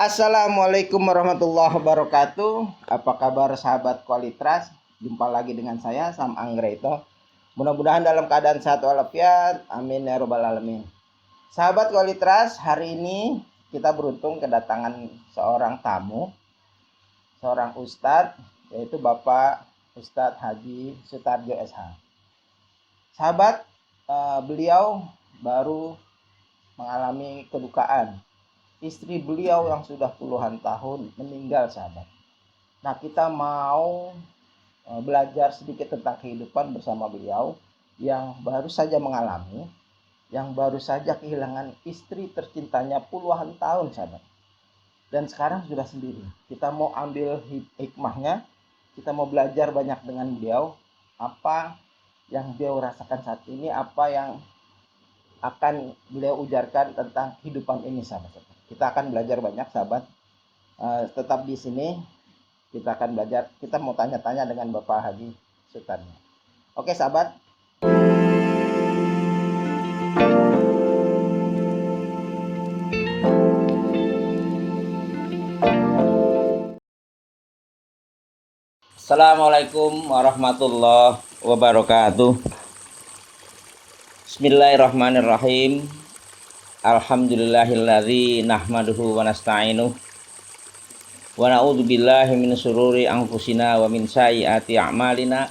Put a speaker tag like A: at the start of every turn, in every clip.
A: Assalamualaikum warahmatullahi wabarakatuh. Apa kabar sahabat Kualitras? Jumpa lagi dengan saya Sam Anggraito. Mudah-mudahan dalam keadaan sehat walafiat. Amin ya robbal alamin. Sahabat Kualitras, hari ini kita beruntung kedatangan seorang tamu, seorang ustadz, yaitu Bapak Ustadz Haji Sutarjo SH. Sahabat, beliau baru mengalami kedukaan. Istri beliau yang sudah puluhan tahun meninggal, sahabat. Nah, kita mau belajar sedikit tentang kehidupan bersama beliau yang baru saja mengalami, yang baru saja kehilangan istri tercintanya puluhan tahun, sahabat. Dan sekarang sudah sendiri. Kita mau ambil hikmahnya, kita mau belajar banyak dengan beliau, apa yang beliau rasakan saat ini, apa yang akan beliau ujarkan tentang kehidupan ini, sahabat. Kita akan belajar banyak, sahabat. Tetap di sini, kita akan belajar. Kita mau tanya-tanya dengan Bapak Haji Sutarjo. Oke, sahabat. Assalamualaikum warahmatullahi wabarakatuh. Bismillahirrahmanirrahim. Alhamdulillahilladzi nahmaduhu wa nasta'inuh wa na'udzu billahi min syururi anfusina wa min sayyiati a'malina.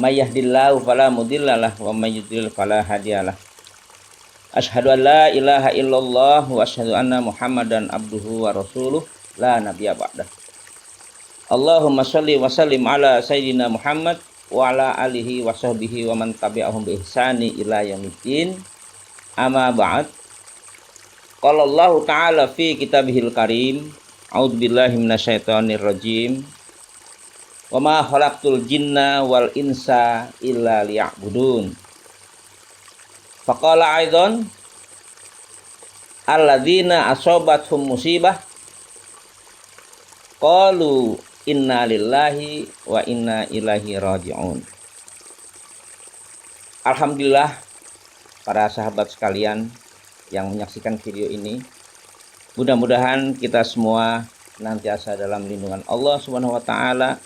A: May yahdihillahu fala mudhillalah wa may yudhlil fala hadiyalah. Asyhadu an la ilaha illallah wa asyhadu anna Muhammadan abduhu wa rasuluh la nabiyya ba'dah. Allahumma shalli wa sallim ala sayyidina Muhammad wa ala alihi wa sahbihi wa man tabi'ahum bi ihsani ila yaumiddin. Amma ba'd. Qala Allah Ta'ala fi kitabihil karim. A'udzubillahi minasyaitonir rajim. Wa ma khalaqtul jinna wal insa illa liya'budun. Faqala aidan alladzina asabathum musibah qalu inna lillahi wa inna ilaihi raji'un. Alhamdulillah, para sahabat sekalian yang menyaksikan video ini, mudah-mudahan kita semua senantiasa dalam lindungan Allah Subhanahu wa taala,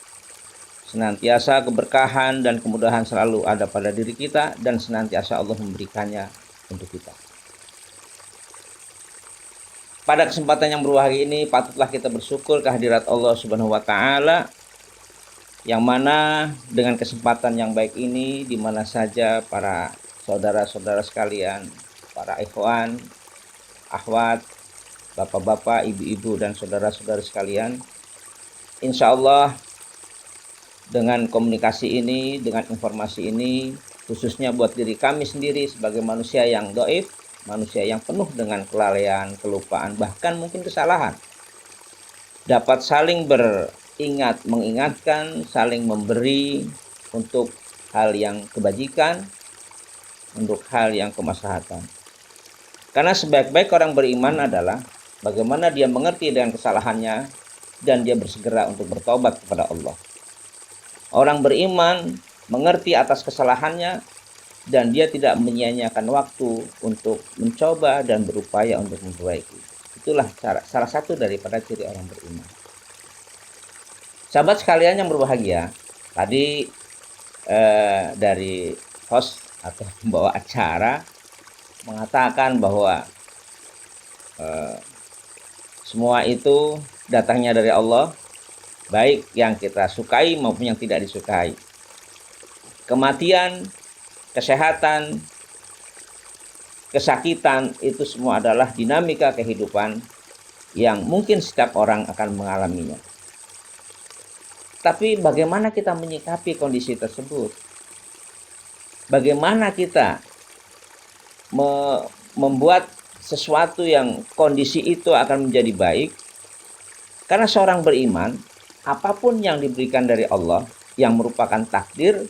A: senantiasa keberkahan dan kemudahan selalu ada pada diri kita dan senantiasa Allah memberikannya untuk kita. Pada kesempatan yang berbahagia ini patutlah kita bersyukur kehadirat Allah Subhanahu wa taala, yang mana dengan kesempatan yang baik ini di mana saja para saudara-saudara sekalian, para ikhwan, akhwat, bapak-bapak, ibu-ibu, dan saudara-saudara sekalian, insya Allah dengan komunikasi ini, dengan informasi ini, khususnya buat diri kami sendiri sebagai manusia yang dhaif, manusia yang penuh dengan kelalaian, kelupaan, bahkan mungkin kesalahan, dapat saling mengingatkan, saling memberi untuk hal yang kebajikan, untuk hal yang kemaslahatan. Karena sebaik-baik orang beriman adalah bagaimana dia mengerti dengan kesalahannya dan dia bersegera untuk bertobat kepada Allah. Orang beriman mengerti atas kesalahannya dan dia tidak menyia-nyiakan waktu untuk mencoba dan berupaya untuk memperbaiki. Itulah salah satu daripada ciri orang beriman. Sahabat sekalian yang berbahagia, tadi dari host atau pembawa acara mengatakan bahwa semua itu datangnya dari Allah, baik yang kita sukai maupun yang tidak disukai. Kematian, kesehatan, kesakitan itu semua adalah dinamika kehidupan yang mungkin setiap orang akan mengalaminya. Tapi bagaimana kita menyikapi kondisi tersebut? Bagaimana kita membuat sesuatu yang kondisi itu akan menjadi baik? Karena seorang beriman, apapun yang diberikan dari Allah yang merupakan takdir,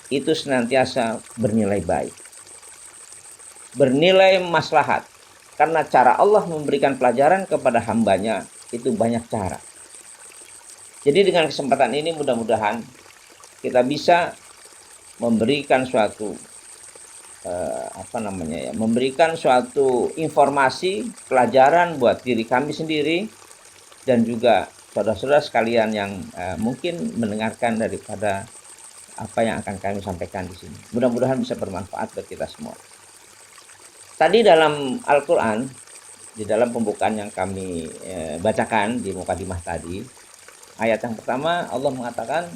A: itu senantiasa bernilai baik, bernilai maslahat. Karena cara Allah memberikan pelajaran kepada hambanya itu banyak cara. Jadi dengan kesempatan ini mudah-mudahan kita bisa memberikan suatu memberikan suatu informasi pelajaran buat diri kami sendiri dan juga saudara-saudara sekalian yang mungkin mendengarkan daripada apa yang akan kami sampaikan di sini. Mudah-mudahan bisa bermanfaat buat kita semua. Tadi dalam Al-Quran, di dalam pembukaan yang kami bacakan di mukadimah tadi, ayat yang pertama Allah mengatakan,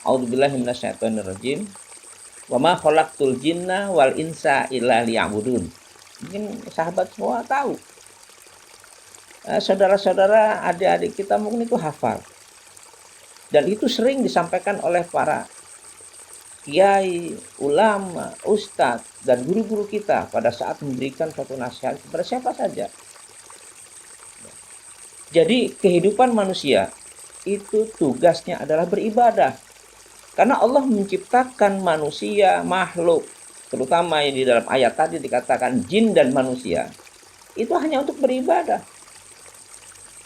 A: A'udzubillahi minasyaitonirrajim. Wa ma khalaqtul jinna wal insa illa liya'budun. Mungkin sahabat semua tahu. Saudara-saudara, adik-adik kita mungkin itu hafal. Dan itu sering disampaikan oleh para kiai, ulama, ustadz, dan guru-guru kita pada saat memberikan suatu nasihat kepada siapa saja. Jadi kehidupan manusia itu tugasnya adalah beribadah. Karena Allah menciptakan manusia, makhluk, terutama yang di dalam ayat tadi dikatakan jin dan manusia, itu hanya untuk beribadah.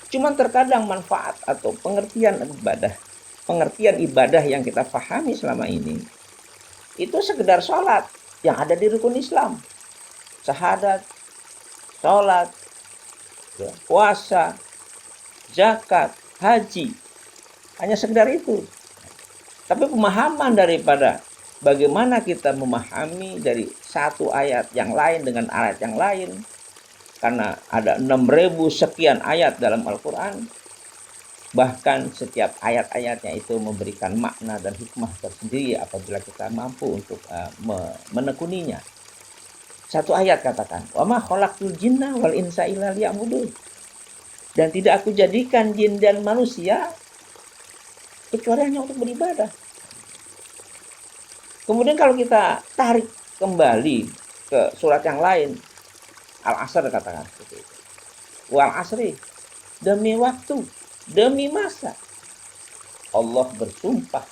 A: Cuman terkadang manfaat atau pengertian ibadah yang kita pahami selama ini, itu sekedar sholat yang ada di rukun Islam. Syahadat, sholat, puasa, zakat, haji. Hanya sekedar itu. Tapi pemahaman daripada bagaimana kita memahami dari satu ayat yang lain dengan ayat yang lain, karena ada 6.000 sekian ayat dalam Al-Quran, bahkan setiap ayat-ayatnya itu memberikan makna dan hikmah tersendiri apabila kita mampu untuk menekuninya. Satu ayat katakan, wa ma khalaqtul jinna wal insa illa liya'budun. Dan tidak aku jadikan jin dan manusia kecuali hanya untuk beribadah. Kemudian kalau kita tarik kembali ke surat yang lain, Al-Asr katakan seperti itu. Wal asri, demi waktu, demi masa. Allah bersumpah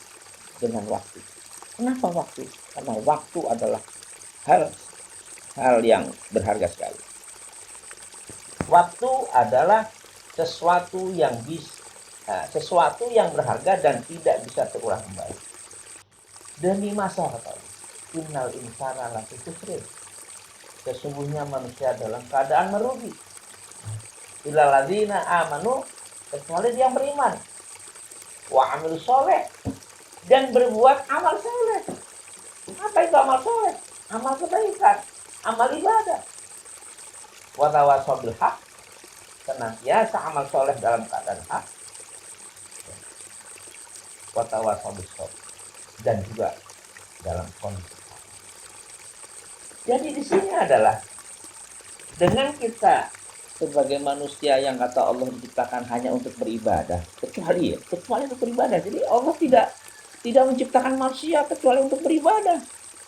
A: dengan waktu. Kenapa waktu? Karena waktu adalah hal yang berharga sekali. Waktu adalah sesuatu yang berharga dan tidak bisa terulang kembali. Demi masa kata Allah, innal insana lafi khusr. Sesungguhnya manusia dalam keadaan merugi. Illal ladzina amanu, kecuali dia yang beriman. Wa amilus sholeh, dan berbuat amal soleh. Apa itu amal soleh? Amal kebaikan, amal ibadah. Wa tawassaw bil haq, senantiasa amal soleh dalam keadaan hak. Wa tawassaw bis sabr, dan juga dalam kondisi. Jadi di sini adalah dengan kita sebagai manusia yang kata Allah diciptakan hanya untuk beribadah, kecuali untuk beribadah. Jadi Allah tidak menciptakan manusia kecuali untuk beribadah.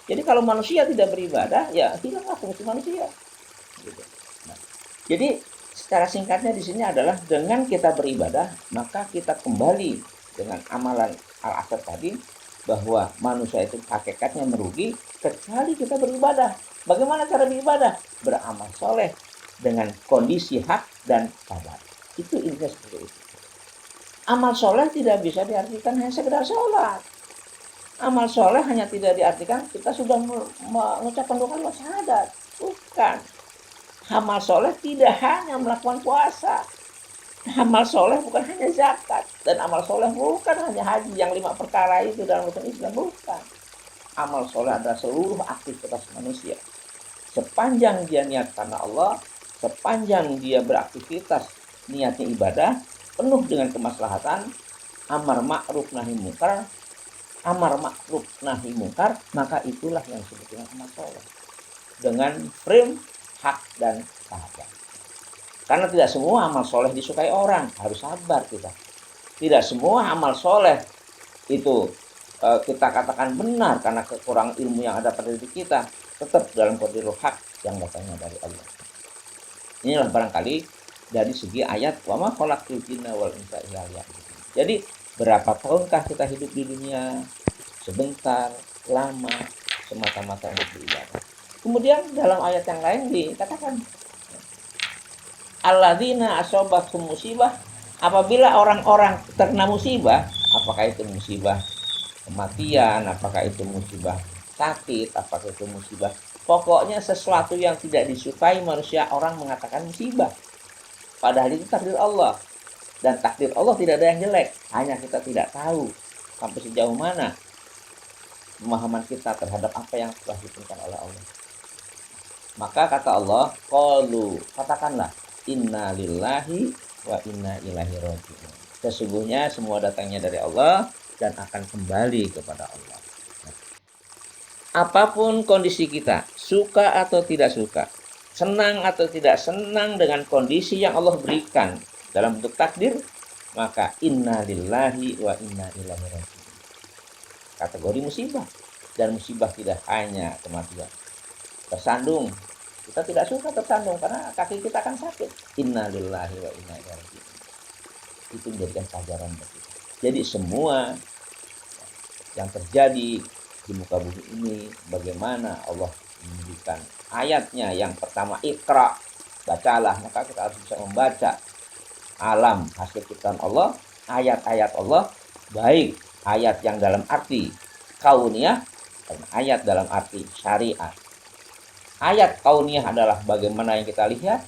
A: Jadi kalau manusia tidak beribadah, ya hilanglah fungsi manusia. Gitu. Nah, jadi secara singkatnya di sini adalah dengan kita beribadah, maka kita kembali dengan amalan Al-Asr tadi, bahwa manusia itu hakikatnya merugi kecuali kita beribadah. Bagaimana cara beribadah? Beramal soleh dengan kondisi hak dan sabar. Itu intinya seperti itu. Amal soleh tidak bisa diartikan hanya sekedar sholat. Amal soleh hanya tidak diartikan kita sudah mengucapkan dua kalimat syahadat. Bukan. Amal soleh tidak hanya melakukan puasa. Amal soleh bukan hanya zakat. Dan amal soleh bukan hanya haji yang 5 perkara itu dalam rukun Islam. Bukan. Amal soleh adalah seluruh aktivitas manusia. Sepanjang dia niat karena Allah, sepanjang dia beraktivitas niatnya ibadah, penuh dengan kemaslahatan, amar ma'ruf nahi mungkar, maka itulah yang disebut dengan amal soleh. Dengan frame hak dan sahabat. Karena tidak semua amal soleh disukai orang, harus sabar kita. Tidak semua amal soleh itu kita katakan benar karena kekurangan ilmu yang ada pada diri kita, tetap dalam qadirul haq yang datangnya dari Allah. Inilah barangkali dari segi ayat wa ma khalaqtul jinna wal insa illa liya'budun. Jadi berapa tahunkah kita hidup di dunia? Sebentar, lama, semata-mata untuk beribadah. Kemudian dalam ayat yang lain dikatakan alladzina asobathum musibah, apabila orang-orang terkena musibah, apakah itu musibah kematian, apakah itu musibah sakit, apakah itu musibah
B: Pokoknya sesuatu yang tidak disukai manusia, orang mengatakan musibah. Padahal itu takdir Allah. Dan takdir Allah tidak ada yang jelek. Hanya kita tidak tahu sampai sejauh mana pemahaman kita terhadap apa yang telah ditentukan oleh Allah. Maka kata Allah, qalu, katakanlah, inna lillahi wa inna ilaihi raji'un. Sesungguhnya semua datangnya dari Allah dan akan kembali kepada Allah. Apapun kondisi kita, suka atau tidak suka, senang atau tidak senang dengan kondisi yang Allah berikan dalam bentuk takdir, maka inna lillahi wa inna ilaihi raji'un. Kategori musibah. Dan musibah tidak hanya kematian. Tersandung, kita tidak suka tersandung karena kaki kita akan sakit. Inna lillahi wa inna ilaihi raji'un. Itu menjadikan pelajaran bagi kita. Jadi semua yang terjadi di muka bumi ini, bagaimana Allah memberikan ayatnya. Yang pertama, Iqra, bacalah. Maka kita harus bisa membaca alam hasil ciptaan Allah, ayat-ayat Allah, baik ayat yang dalam arti kauniyah dan ayat dalam arti syariat. Ayat kauniyah adalah bagaimana yang kita lihat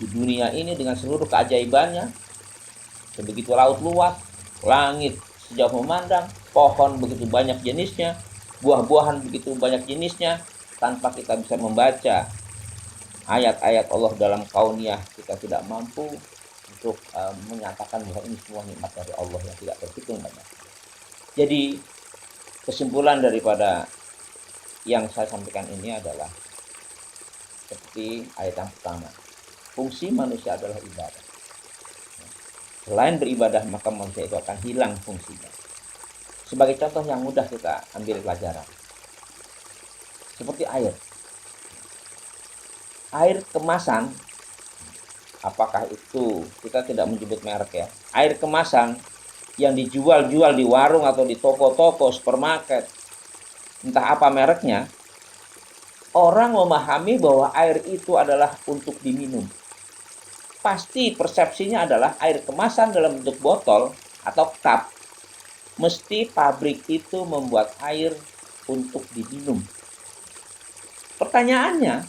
B: di dunia ini dengan seluruh keajaibannya, sebegitu laut luas, langit sejauh memandang, pohon begitu banyak jenisnya, buah-buahan begitu banyak jenisnya. Tanpa kita bisa membaca ayat-ayat Allah dalam kauniyah, kita tidak mampu untuk menyatakan bahwa ini semua nikmat dari Allah yang tidak terhitung banyak. Jadi kesimpulan daripada yang saya sampaikan ini adalah seperti ayat yang pertama, fungsi manusia adalah ibadah. Selain beribadah, maka manusia itu akan hilang fungsinya. Sebagai contoh yang mudah kita ambil pelajaran, seperti air. Air kemasan, apakah itu, kita tidak menyebut merek ya, air kemasan yang dijual-jual di warung atau di toko-toko, supermarket, entah apa mereknya, orang memahami bahwa air itu adalah untuk diminum. Pasti persepsinya adalah air kemasan dalam bentuk botol atau cup, mesti pabrik itu membuat air untuk diminum. Pertanyaannya,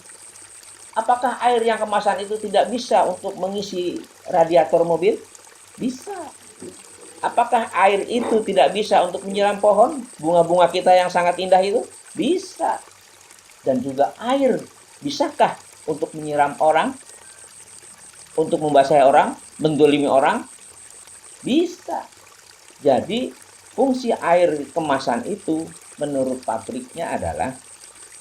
B: apakah air yang kemasan itu tidak bisa untuk mengisi radiator mobil? Bisa. Apakah air itu tidak bisa untuk menyiram pohon, bunga-bunga kita yang sangat indah itu? Bisa. Dan juga air, bisakah untuk menyiram orang? Untuk membasahi orang? Mendolimi orang? Bisa. Jadi, fungsi air kemasan itu menurut pabriknya adalah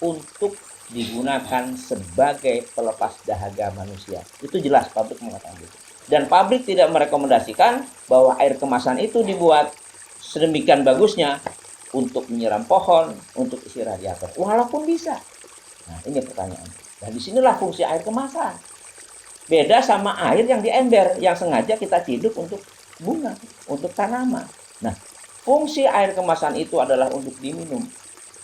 B: untuk digunakan sebagai pelepas dahaga manusia. Itu jelas pabrik mengatakan itu. Dan pabrik tidak merekomendasikan bahwa air kemasan itu dibuat sedemikian bagusnya untuk menyiram pohon, untuk isi radiator. Walaupun bisa. Nah, ini pertanyaan. Dan disinilah fungsi air kemasan. Beda sama air yang di ember, yang sengaja kita ciduk untuk bunga, untuk tanaman. Nah, fungsi air kemasan itu adalah untuk diminum.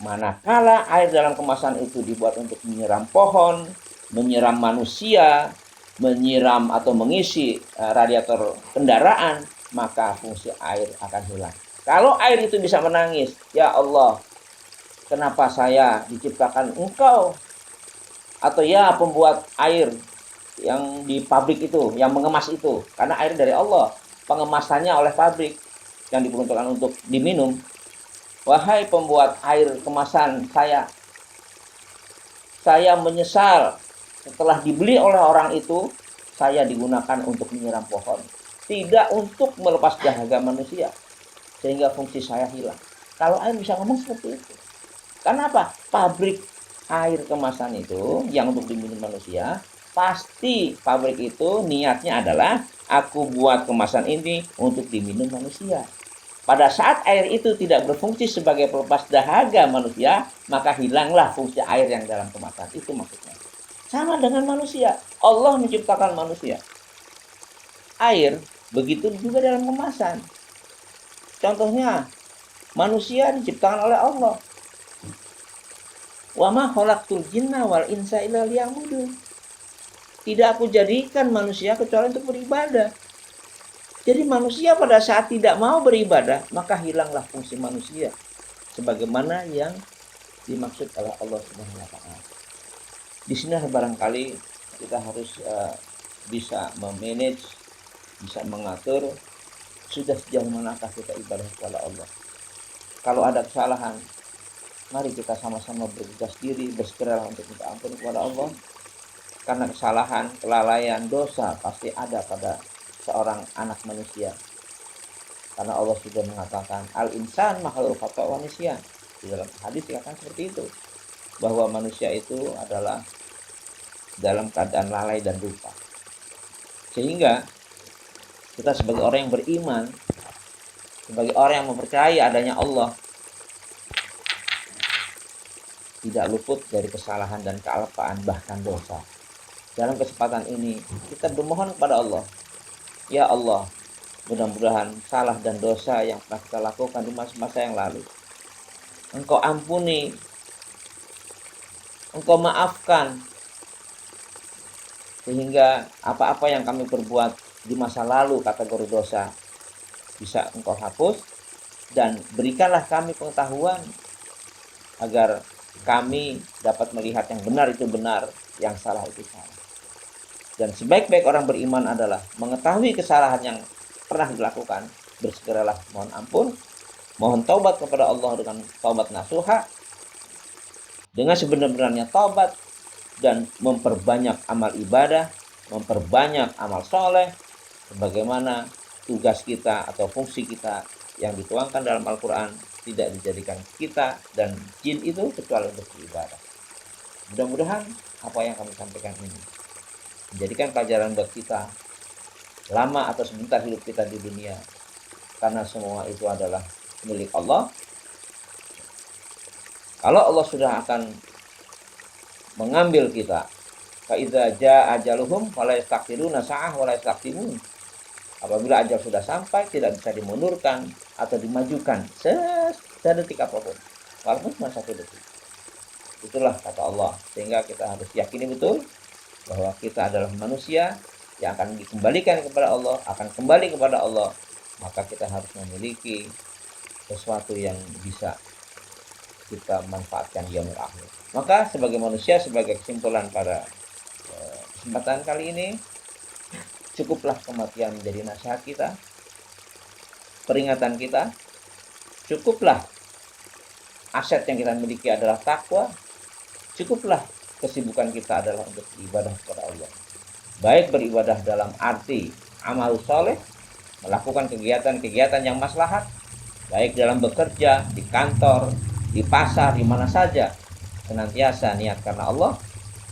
B: Manakala air dalam kemasan itu dibuat untuk menyiram pohon, menyiram manusia, menyiram atau mengisi radiator kendaraan, maka fungsi air akan hilang. Kalau air itu bisa menangis, ya Allah, kenapa saya diciptakan Engkau? Atau ya pembuat air yang di pabrik itu, yang mengemas itu, karena air dari Allah, pengemasannya oleh pabrik yang diperuntukkan untuk diminum. Wahai pembuat air kemasan saya menyesal setelah dibeli oleh orang itu, saya digunakan untuk menyiram pohon, tidak untuk melepas dahaga manusia, sehingga fungsi saya hilang. Kalau air bisa ngomong seperti itu. Kenapa? Pabrik air kemasan itu yang untuk diminum manusia, pasti pabrik itu niatnya adalah aku buat kemasan ini untuk diminum manusia. Pada saat air itu tidak berfungsi sebagai pelepas dahaga manusia, maka hilanglah fungsi air yang dalam kemasan. Itu maksudnya. Sama dengan manusia. Allah menciptakan manusia. Air begitu juga dalam kemasan. Contohnya, manusia diciptakan oleh Allah. Wa ma khalaqtul jinna wal insa illa liya'budun. Tidak aku jadikan manusia kecuali untuk beribadah. Jadi manusia pada saat tidak mau beribadah, maka hilanglah fungsi manusia. Sebagaimana yang dimaksud oleh Allah Subhanahu wa taala. Di sini barangkali kita harus bisa memanage, bisa mengatur sudah sejauh manakah kita ibadah kepada Allah. Kalau ada kesalahan, mari kita sama-sama bergegas diri, bersegera untuk minta ampun kepada Allah. Karena kesalahan, kelalaian, dosa pasti ada pada seorang anak manusia. Karena Allah sudah mengatakan al-insan makhluk khata' wa nisyan. Di dalam hadis dikatakan seperti itu, bahwa manusia itu adalah dalam keadaan lalai dan lupa. Sehingga kita sebagai orang yang beriman, sebagai orang yang mempercayai adanya Allah, tidak luput dari kesalahan dan kealpaan, bahkan dosa. Dalam kesempatan ini kita bermohon kepada Allah, ya Allah, mudah-mudahan salah dan dosa yang telah kita lakukan di masa-masa yang lalu Engkau ampuni, Engkau maafkan, sehingga apa-apa yang kami perbuat di masa lalu kategori dosa bisa Engkau hapus, dan berikanlah kami pengetahuan agar kami dapat melihat yang benar itu benar, yang salah itu salah. Dan sebaik-baik orang beriman adalah mengetahui kesalahan yang pernah dilakukan, bersegeralah mohon ampun, mohon taubat kepada Allah dengan taubat nasuha, dengan sebenar-benarnya taubat, dan memperbanyak amal ibadah, memperbanyak amal soleh, sebagaimana tugas kita atau fungsi kita yang dituangkan dalam Al-Quran tidak dijadikan kita dan jin itu kecuali untuk beribadah. Mudah-mudahan apa yang kami sampaikan ini menjadikan pelajaran buat kita, lama atau sebentar hidup kita di dunia, karena semua itu adalah milik Allah. Kalau Allah sudah akan mengambil kita, fa idza jaa ajaluhum fala yastakhiruna sa'ah wa la yastaqdimun. Apabila ajal sudah sampai, tidak bisa dimundurkan atau dimajukan sedetik apapun, walaupun cuma 1 detik. Itulah kata Allah. Sehingga kita harus yakini betul bahwa kita adalah manusia yang akan dikembalikan kepada Allah, akan kembali kepada Allah. Maka kita harus memiliki sesuatu yang bisa kita manfaatkan di yaumil akhir. Maka sebagai manusia, sebagai kesimpulan pada kesempatan kali ini, cukuplah kematian menjadi nasihat kita, peringatan kita. Cukuplah aset yang kita miliki adalah takwa. Cukuplah kesibukan kita adalah untuk beribadah kepada Allah. Baik beribadah dalam arti amal soleh, melakukan kegiatan-kegiatan yang maslahat, baik dalam bekerja, di kantor, di pasar, di mana saja, senantiasa niat karena Allah,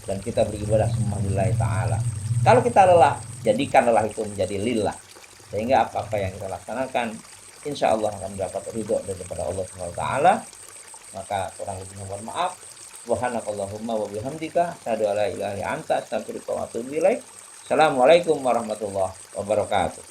B: dan kita beribadah semua lillahi ta'ala. Kalau kita lelah, jadikan lelah itu menjadi lillah, sehingga apa-apa yang kita laksanakan insya Allah akan mendapat ridho daripada Allah SWT. Maka kurang lebihnya mohon maaf. Subhanakallahumma wa bihamdika asyhadu an la ilaha illa anta astaghfiruka wa atubu ilaik. Assalamualaikum warahmatullahi wabarakatuh.